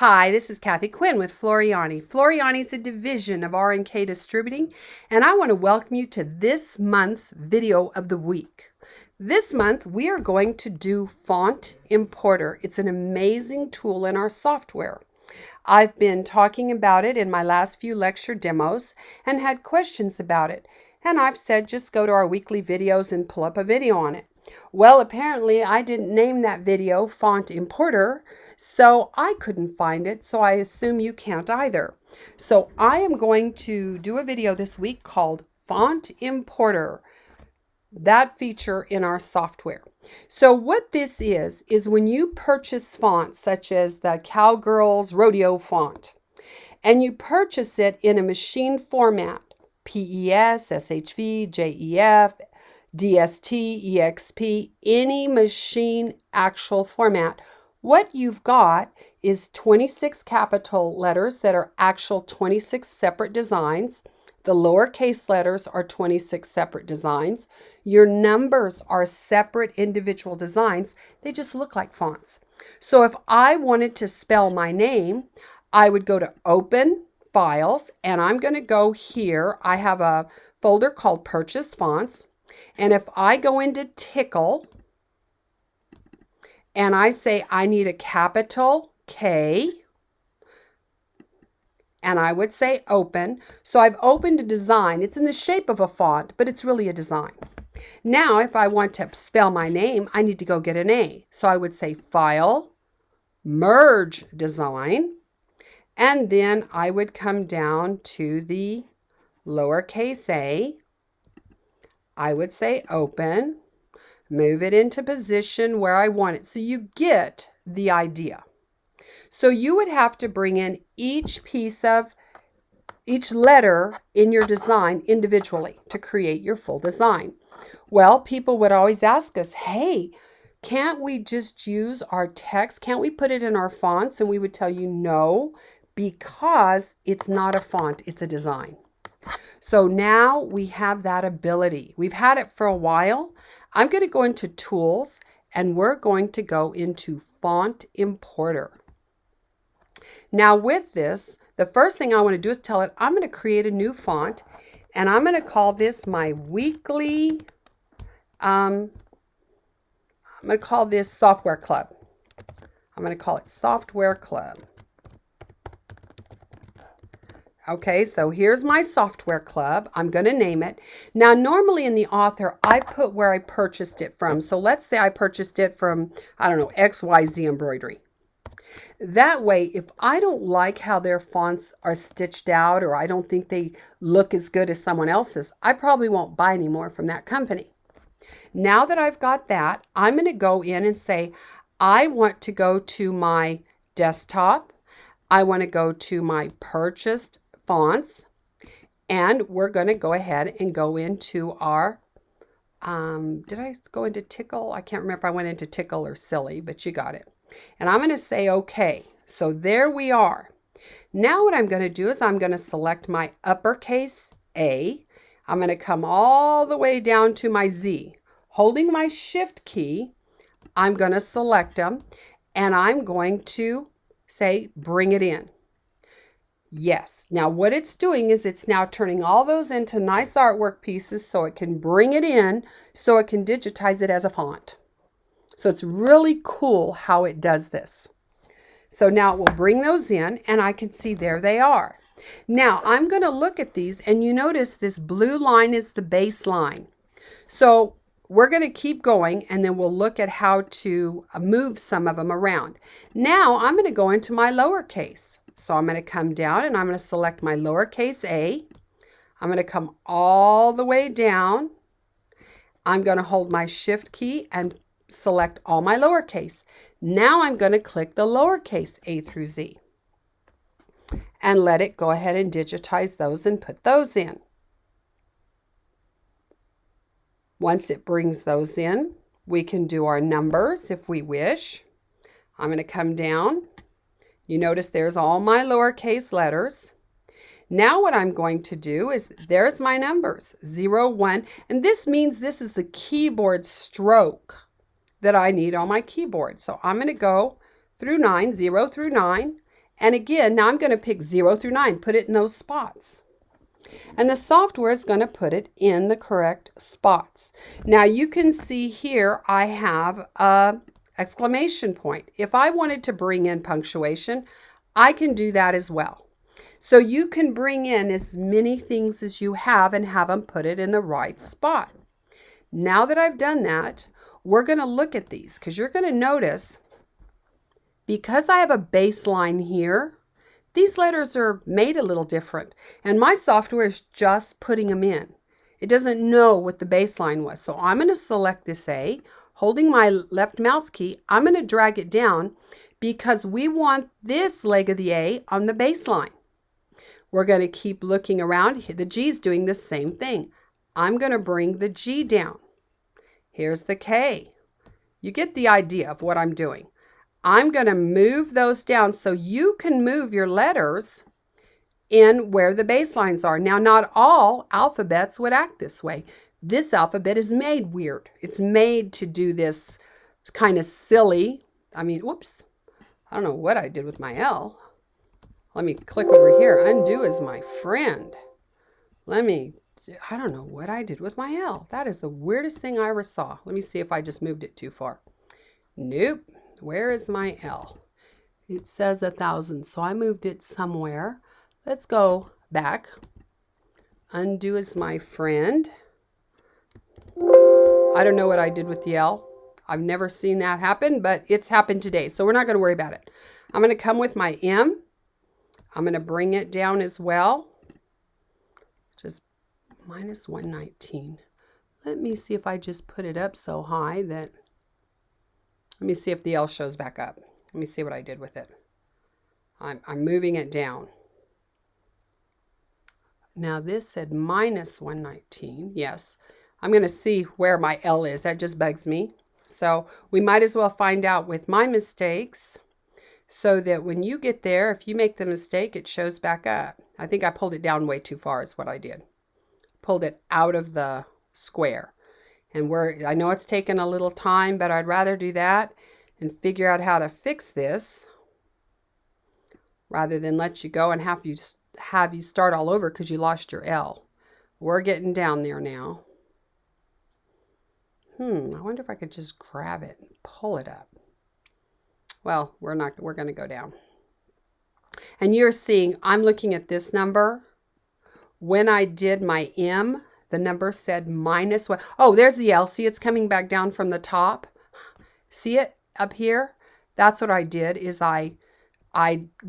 Hi, this is Kathi Quinn with Floriani. Floriani is a division of R&K Distributing, and I want to welcome you to this month's video of the week. This month, we are going to do Font Importer. It's an amazing tool in our software. I've been talking about it in my last few lecture demos and had questions about it. And I've said just go to our weekly videos and pull up a video on it. Well, apparently I didn't name that video Font Importer, so I couldn't find it, so I assume you can't either. So I am going to do a video this week called Font Importer, that feature in our software. So what this is when you purchase fonts such as the Cowgirls Rodeo font, and you purchase it in a machine format, PES, SHV, JEF, DST, EXP, any machine actual format, what you've got is 26 capital letters that are actual 26 separate designs. The lowercase letters are 26 separate designs. Your numbers are separate individual designs. They just look like fonts. So if I wanted to spell my name, I would go to Open, Files, and I'm going to go here. I have a folder called Purchased Fonts. And if I go into Tickle and I say I need a capital K, and I would say open. So I've opened a design. It's in the shape of a font, but it's really a design. Now, if I want to spell my name, I need to go get an A. So I would say File, Merge Design, and then I would come down to the lowercase a. I would say open, move it into position where I want it. So you get the idea. So you would have to bring in each letter in your design individually to create your full design. Well, people would always ask us, hey, can't we just use our text? Can't we put it in our fonts? And we would tell you no, because it's not a font, it's a design. So now we have that ability. We've had it for a while. I'm going to go into Tools, and we're going to go into Font Importer. Now with this, the first thing I want to do is tell it I'm going to create a new font, and I'm going to call this my weekly, I'm going to call this Software Club. I'm going to call it Software Club. Okay, so here's my software club. I'm going to name it. Now, normally in the author, I put where I purchased it from. So let's say I purchased it from, I don't know, XYZ Embroidery. That way, if I don't like how their fonts are stitched out, or I don't think they look as good as someone else's, I probably won't buy any more from that company. Now that I've got that, I'm going to go in and say, I want to go to my desktop. I want to go to my purchased fonts, and we're going to go ahead and go into our, did I go into Tickle? I can't remember if I went into Tickle or Silly, but you got it. And I'm going to say okay. So there we are. Now what I'm going to do is I'm going to select my uppercase A. I'm going to come all the way down to my Z. Holding my Shift key, I'm going to select them, and I'm going to say bring it in. Yes. Now what it's doing is it's now turning all those into nice artwork pieces so it can bring it in, so it can digitize it as a font. So it's really cool how it does this. So now it will bring those in, and I can see there they are. Now I'm going to look at these, and you notice this blue line is the baseline. So we're going to keep going, and then we'll look at how to move some of them around. Now I'm going to go into my lowercase. So I'm going to come down, and I'm going to select my lowercase a. I'm going to come all the way down. I'm going to hold my Shift key and select all my lowercase. Now I'm going to click the lowercase a through Z and let it go ahead and digitize those and put those in. Once it brings those in, we can do our numbers if we wish. I'm going to come down. You notice there's all my lowercase letters. Now what I'm going to do is, there's my numbers, 0, 1, and this means this is the keyboard stroke that I need on my keyboard. So I'm going to go through 9, 0 through 9, And again, now I'm going to pick 0 through 9, put it in those spots. And the software is going to put it in the correct spots. Now you can see here I have a exclamation point. If I wanted to bring in punctuation, I can do that as well. So you can bring in as many things as you have and have them put it in the right spot. Now that I've done that, we're going to look at these because you're going to notice because I have a baseline here, these letters are made a little different, and my software is just putting them in. It doesn't know what the baseline was. So I'm going to select this A, holding my left mouse key. I'm going to drag it down because we want this leg of the A on the baseline. We're going to keep looking around. The G is doing the same thing. I'm going to bring the G down. Here's the K. You get the idea of what I'm doing. I'm going to move those down so you can move your letters in where the baselines are. Now, not all alphabets would act this way. This alphabet is made weird. It's made to do this kind of silly. Whoops. I don't know what I did with my L. Let me click over here. Undo is my friend. I don't know what I did with my L. That is the weirdest thing I ever saw. Let me see if I just moved it too far. Nope. Where is my L? It says 1,000, so I moved it somewhere. Let's go back. Undo is my friend. I don't know what I did with the L. I've never seen that happen, but it's happened today, so we're not going to worry about it. I'm going to come with my M. I'm going to bring it down as well. Just minus 119. Let me see if I just put it up so high that... Let me see if the L shows back up. Let me see what I did with it. I'm moving it down. Now this said minus 119. Yes. I'm going to see where my L is. That just bugs me. So we might as well find out with my mistakes so that when you get there, if you make the mistake, it shows back up. I think I pulled it down way too far is what I did. Pulled it out of the square. And I know it's taken a little time, but I'd rather do that and figure out how to fix this rather than let you go and have you start all over because you lost your L. We're getting down there now. I wonder if I could just grab it and pull it up. Well, we're going to go down. And you're seeing, I'm looking at this number. When I did my M, the number said minus 1. Oh, there's the L. See, it's coming back down from the top. See it up here? That's what I did is I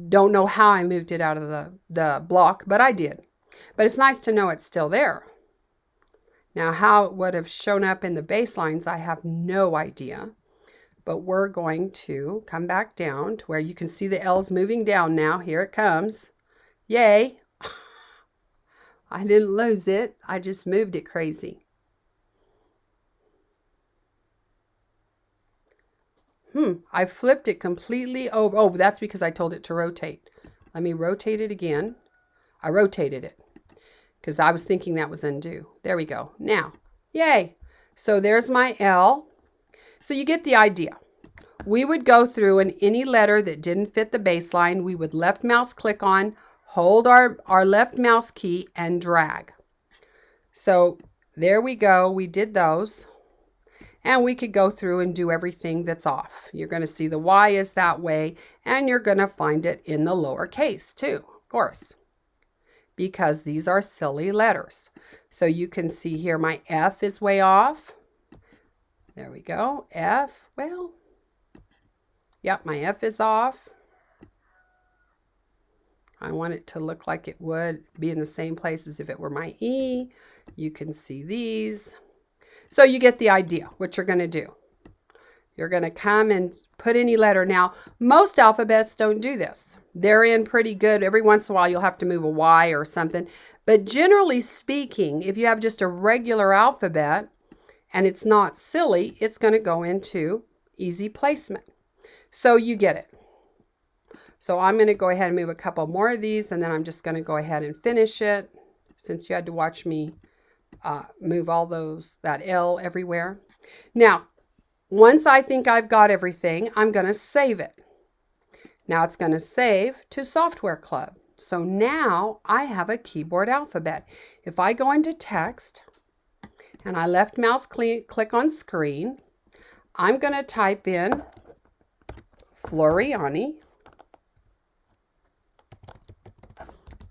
don't know how I moved it out of the block, but I did. But it's nice to know it's still there. Now, how it would have shown up in the baselines, I have no idea. But we're going to come back down to where you can see the L's moving down now. Here it comes. Yay. I didn't lose it. I just moved it crazy. I flipped it completely over. Oh, that's because I told it to rotate. Let me rotate it again. I rotated it because I was thinking that was undo. There we go. Now, yay. So there's my L. So you get the idea. We would go through and any letter that didn't fit the baseline, we would left mouse click on, hold our left mouse key and drag. So there we go. We did those. And we could go through and do everything that's off. You're going to see the Y is that way, and you're going to find it in the lowercase too, of course, because these are silly letters. So you can see here my F is way off. There we go. F, well, yep, my F is off. I want it to look like it would be in the same place as if it were my E. You can see these. So you get the idea what you're going to do. You're going to come and put any letter. Now, most alphabets don't do this. They're in pretty good. Every once in a while, you'll have to move a Y or something. But generally speaking, if you have just a regular alphabet and it's not silly, it's going to go into easy placement. So you get it. So I'm going to go ahead and move a couple more of these, and then I'm just going to go ahead and finish it since you had to watch me move all that L everywhere. Now, once I think I've got everything, I'm going to save it. Now it's going to save to Software Club. So now I have a keyboard alphabet. If I go into text and I left mouse click on screen, I'm going to type in Floriani.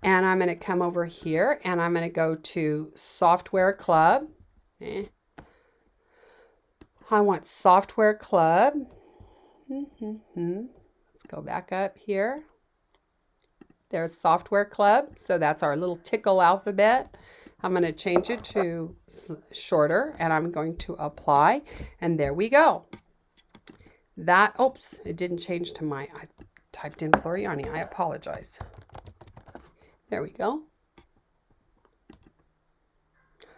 And I'm going to come over here and I'm going to go to Software Club. I want Software Club. Let's go back up here. There's Software Club. So that's our little tickle alphabet. I'm going to change it to shorter and I'm going to apply. And there we go. That, oops, it didn't change to I typed in Floriani. I apologize. There we go.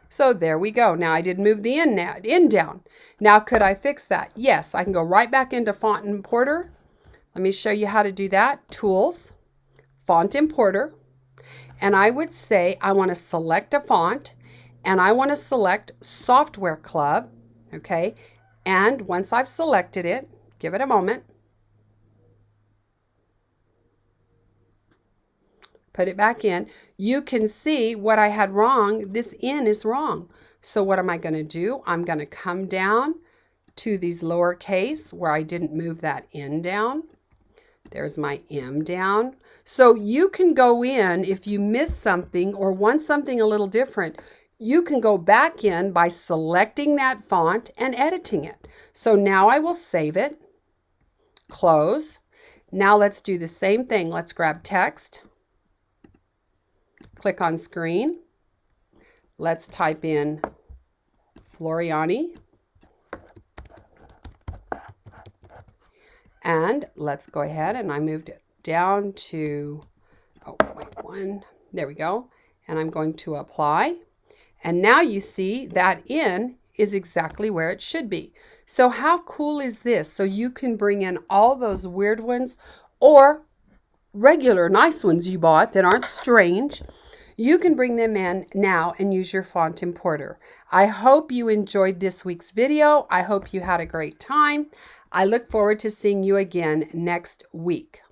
So there we go. Now I did move the in down. Now could I fix that? Yes, I can go right back into Font Importer. Let me show you how to do that. Tools, Font Importer. And I would say I want to select a font and I want to select Software Club. Okay. And once I've selected it, give it a moment. Put it back in. You can see what I had wrong. This N is wrong. So what am I going to do? I'm going to come down to these lowercase where I didn't move that N down. There's my M down. So you can go in if you miss something or want something a little different. You can go back in by selecting that font and editing it. So now I will save it. Close. Now let's do the same thing. Let's grab text. Click on screen. Let's type in Floriani. And let's go ahead and I moved it down to, oh, wait, one. There we go. And I'm going to apply. And now you see that N is exactly where it should be. So how cool is this? So you can bring in all those weird ones or regular nice ones you bought that aren't strange. You can bring them in now and use your Font Importer. I hope you enjoyed this week's video. I hope you had a great time. I look forward to seeing you again next week.